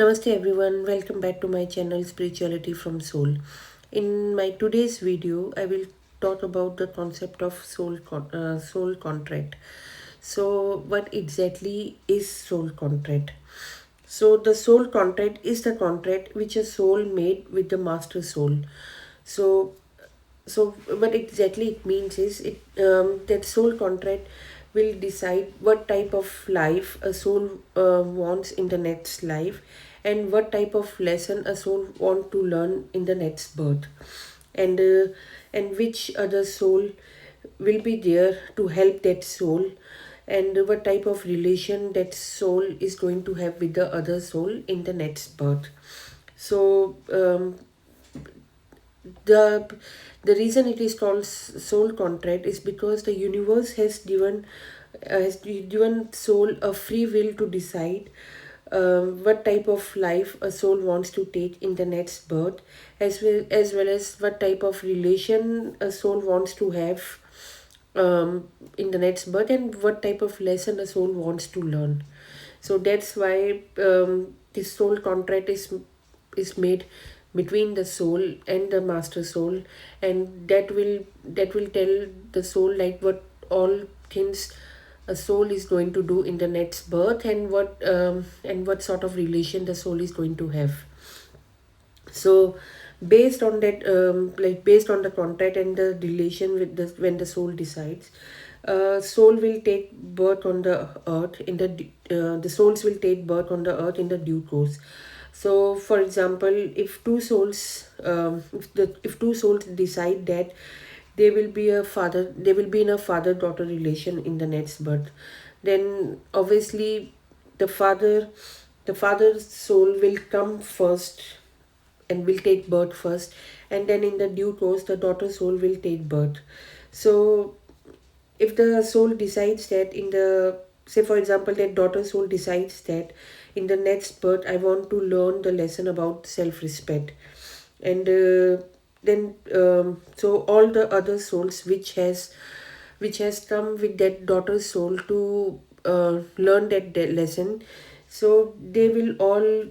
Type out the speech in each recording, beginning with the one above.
Namaste everyone, welcome back to my channel Spirituality from Soul. In my today's video, I will talk about the concept of soul contract. So, what exactly is soul contract? So, the soul contract is the contract which a soul made with the master soul. So, so what exactly it means is that soul contract will decide what type of life a soul wants in the next life, and what type of lesson a soul want to learn in the next birth, and uh, and which other soul will be there to help that soul, and what type of relation that soul is going to have with the other soul in the next birth. So the reason it is called soul contract is because the universe has given soul a free will to decide what type of life a soul wants to take in the next birth, as well as what type of relation a soul wants to have in the next birth, and what type of lesson a soul wants to learn. So that's why this soul contract is made between the soul and the master soul, and that will tell the soul like what all things a soul is going to do in the next birth, and what sort of relation the soul is going to have. So based on that, based on the contract and the relation with the when the soul decides, soul will take birth on the earth in the souls will take birth on the earth in the due course. So for example, if two souls decide that they will be in a father daughter relation in the next birth, then obviously the father the father's soul will come first and will take birth first, and then in the due course the daughter soul will take birth. So if the soul decides that in the say for example that daughter soul decides that in the next birth I want to learn the lesson about self-respect, and then so all the other souls which has come with that daughter soul to learn that lesson, so they will all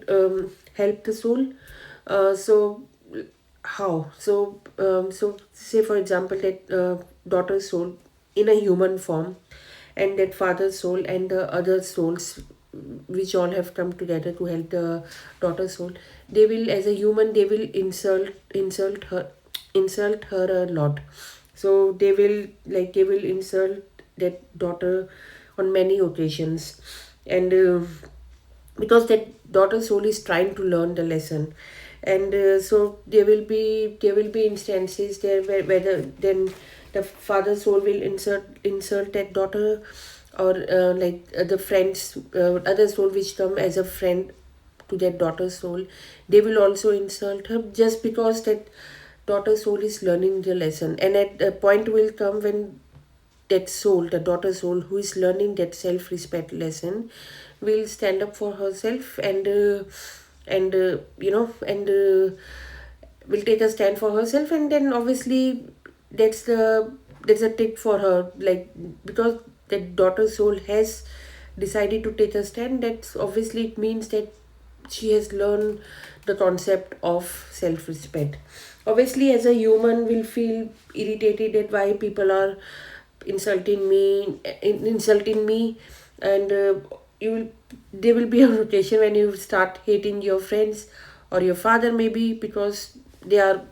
help the soul. So how so say for example that daughter soul in a human form, and that father soul and the other souls which all have come together to help the daughter soul, they will, as a human, they will insult her a lot. So they will insult that daughter on many occasions, and because that daughter soul is trying to learn the lesson, and so there will be instances there whether then the father soul will insult that daughter, or the friends, other soul which come as a friend to that daughter soul, they will also insult her just because that daughter soul is learning the lesson. And at a point will come when that soul, the daughter soul who is learning that self-respect lesson, will stand up for herself, and will take a stand for herself, and then obviously that's the that's a tick for her, like, because that daughter soul has decided to take a stand. That's obviously it means that she has learned the concept of self-respect. Obviously as a human will feel irritated at why people are insulting me, and you will there will be a rotation when you start hating your friends or your father, maybe because they are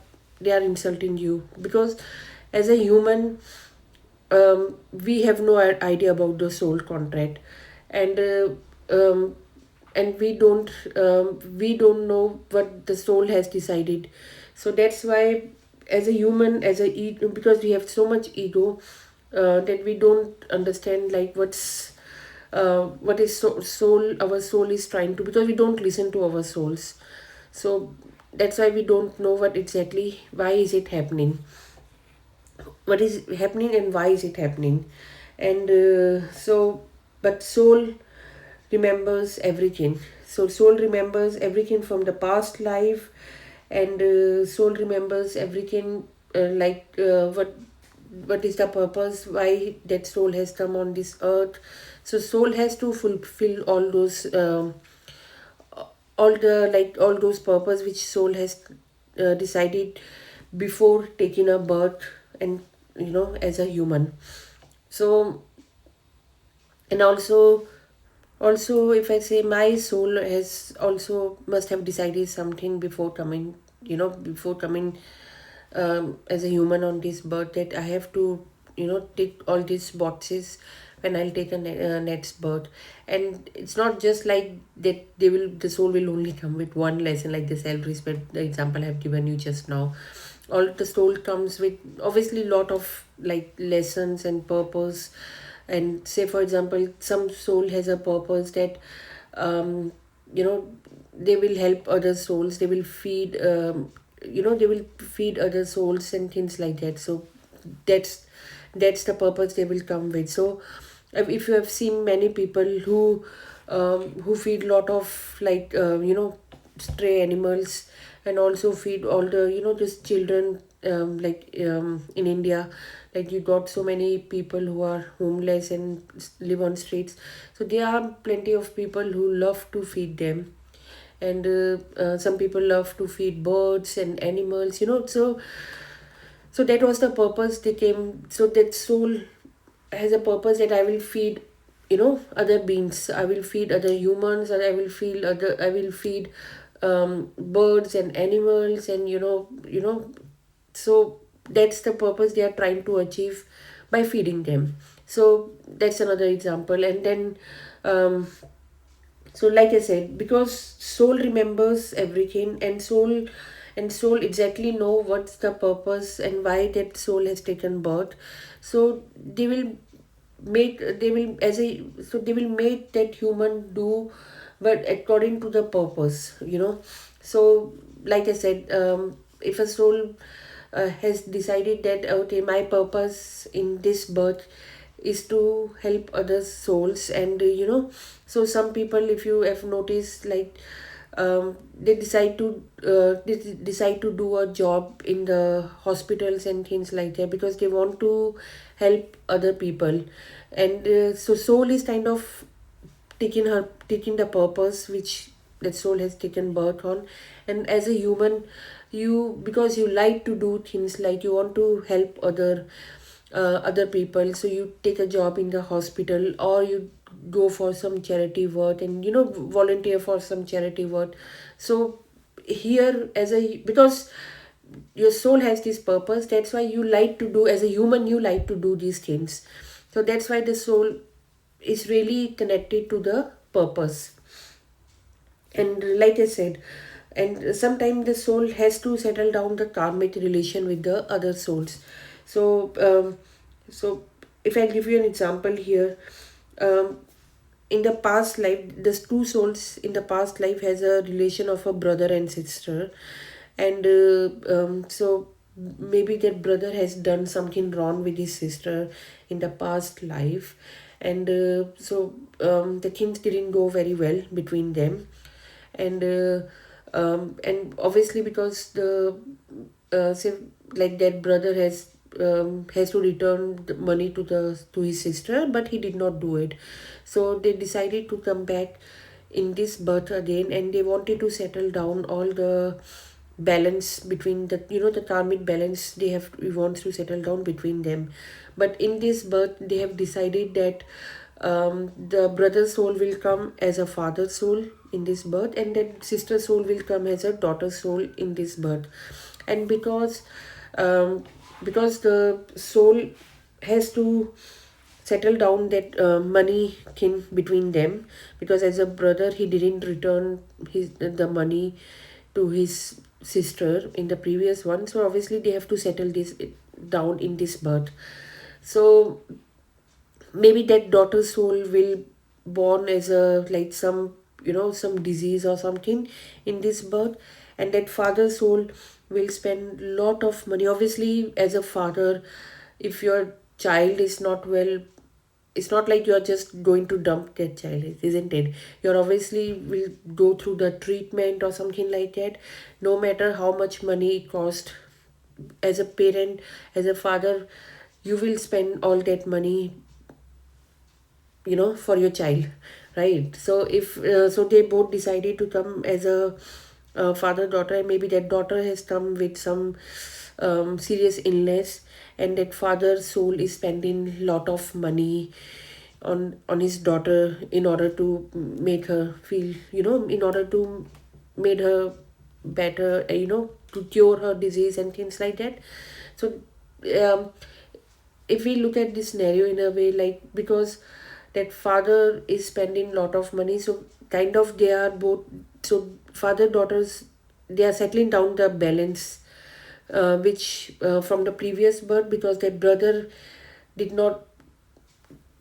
they are insulting you. Because as a human, we have no idea about the soul contract, and we don't know what the soul has decided. So that's why, as a human, because we have so much ego, that we don't understand like what is soul our soul is trying to, because we don't listen to our souls. So that's why we don't know what exactly, why is it happening, what is happening, and why is it happening. And but soul remembers everything. So soul remembers everything from the past life, and soul remembers everything, what is the purpose, why that soul has come on this earth. So soul has to fulfill all those all the like all those purpose which soul has decided before taking a birth, and as a human. So, and also if I say my soul has also must have decided something before coming, before coming as a human on this birth, that I have to tick all these boxes when I'll take a next birth. And it's not just like that the soul will only come with one lesson, like the self-respect, the example I've given you just now. All the soul comes with obviously lot of like lessons and purpose. And say for example, some soul has a purpose that um, you know they will help other souls, they will feed they will feed other souls and things like that. So that's the purpose they will come with. So if you have seen many people who feed lot of like stray animals, and also feed all the just children, in India, like you got so many people who are homeless and live on streets. So there are plenty of people who love to feed them. And some people love to feed birds and animals, so that was the purpose they came. So that soul has a purpose that I will feed, other beings. I will feed other humans, and I will feed birds and animals, and so that's the purpose they are trying to achieve by feeding them. So that's another example. And then so like I said, because soul remembers everything, and soul exactly know what's the purpose and why that soul has taken birth. So they will as a so they will make that human do but according to the purpose. So like I said, if a soul has decided that okay, my purpose in this birth is to help other souls. And so some people, if you have noticed, like they decide to do a job in the hospitals and things like that, because they want to help other people. And so soul is kind of taking the purpose which that soul has taken birth on. And as a human, you, because you like to do things, like you want to help other people, so you take a job in the hospital, or you go for some charity work, and volunteer for some charity work. So here, as a because your soul has this purpose, that's why you like to do, as a human you like to do these things. So that's why the soul is really connected to the purpose. And like I said, and sometimes the soul has to settle down the karmic relation with the other souls. So so if I give you an example here, um, in the past life, the two souls in the past life has a relation of a brother and sister. And so maybe that brother has done something wrong with his sister in the past life. And the things didn't go very well between them. And obviously, because the say like that brother has to return the money to his sister, but he did not do it. So they decided to come back in this birth again, and they wanted to settle down all the balance between the karmic balance they have we want to settle down between them. But in this birth, they have decided that the brother soul will come as a father soul in this birth, and that sister soul will come as a daughter soul in this birth. And um, because the soul has to settle down that money thing between them, because as a brother he didn't return the money to his sister in the previous one. So obviously they have to settle this down in this birth. So maybe that daughter soul will born as a like some disease or something in this birth. And that father soul will spend lot of money. Obviously, as a father, if your child is not well, it's not like you're just going to dump that child, isn't it? You're obviously will go through the treatment or something like that, no matter how much money it cost. As a parent, as a father, you will spend all that money for your child, right? So if so they both decided to come as a father daughter, and maybe that daughter has come with some serious illness, and that father's soul is spending lot of money on his daughter in order to make her feel, in order to make her better, to cure her disease and things like that. So um, if we look at this scenario in a way, like, because that father is spending lot of money, so kind of they are both, so father daughters, they are settling down the balance, which from the previous birth, because their brother did not,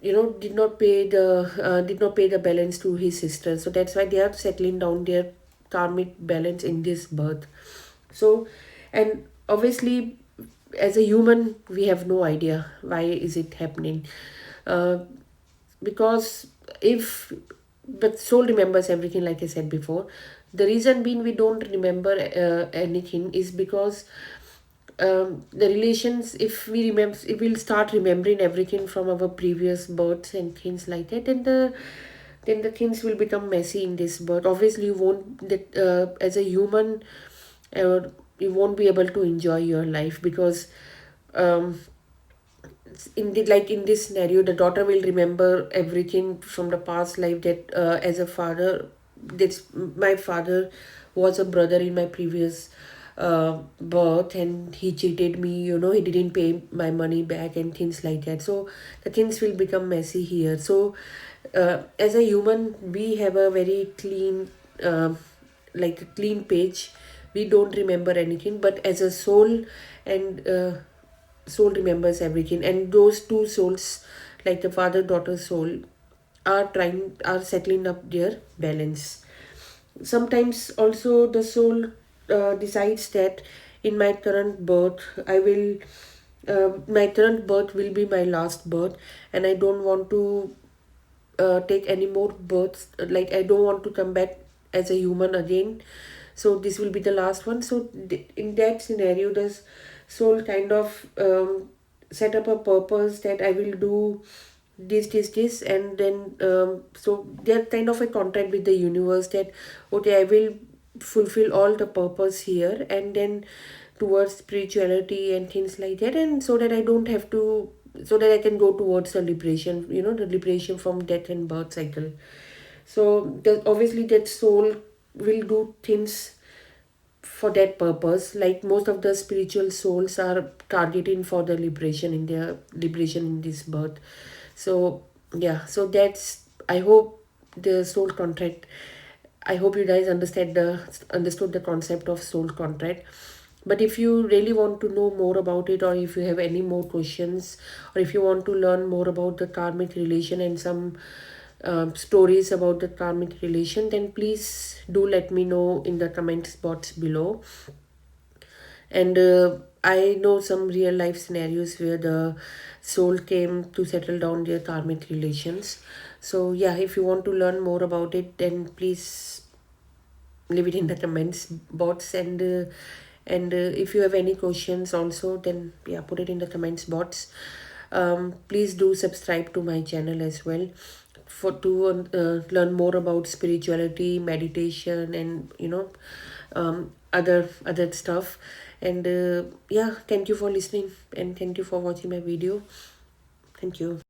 did not pay the balance to his sister, so that's why they are settling down their karmic balance in this birth. So, and obviously, as a human, we have no idea why is it happening, uh, because if but soul remembers everything, like I said before. The reason being we don't remember anything is because the relations, if we'll start remembering everything from our previous births and things like that, then the things will become messy in this birth. Obviously you won't, that as a human, uh, you won't be able to enjoy your life, because um, in this scenario, the daughter will remember everything from the past life, that as a father, that's my father was a brother in my previous birth, and he cheated me, he didn't pay my money back and things like that. So the things will become messy here. So as a human, we have a very clean, like a clean page. We don't remember anything, but as a soul, and soul remembers everything, and those two souls, like the father daughter soul, are settling up their balance. Sometimes also the soul decides that in my current birth, my current birth will be my last birth, and I don't want to take any more births, like I don't want to come back as a human again, so this will be the last one. So in that scenario, the soul kind of set up a purpose that I will do this, and then so they're kind of a contract with the universe that, okay, I will fulfill all the purpose here, and then towards spirituality and things like that, and so that I don't have to, so that I can go towards the liberation, the liberation from death and birth cycle. So obviously that soul will do things for that purpose. Like most of the spiritual souls are targeting for the liberation in their liberation in this birth. So yeah, so that's, I hope the soul contract, I hope you guys understood the concept of soul contract. But if you really want to know more about it, or if you have any more questions, or if you want to learn more about the karmic relation and some stories about the karmic relation, then please do let me know in the comments box below. And I know some real life scenarios where the soul came to settle down their karmic relations. So yeah, if you want to learn more about it, then please leave it in the comments box. And if you have any questions also, then yeah, put it in the comments box. Please do subscribe to my channel as well, for to learn more about spirituality, meditation, and other stuff. And yeah, thank you for listening, and thank you for watching my video. Thank you.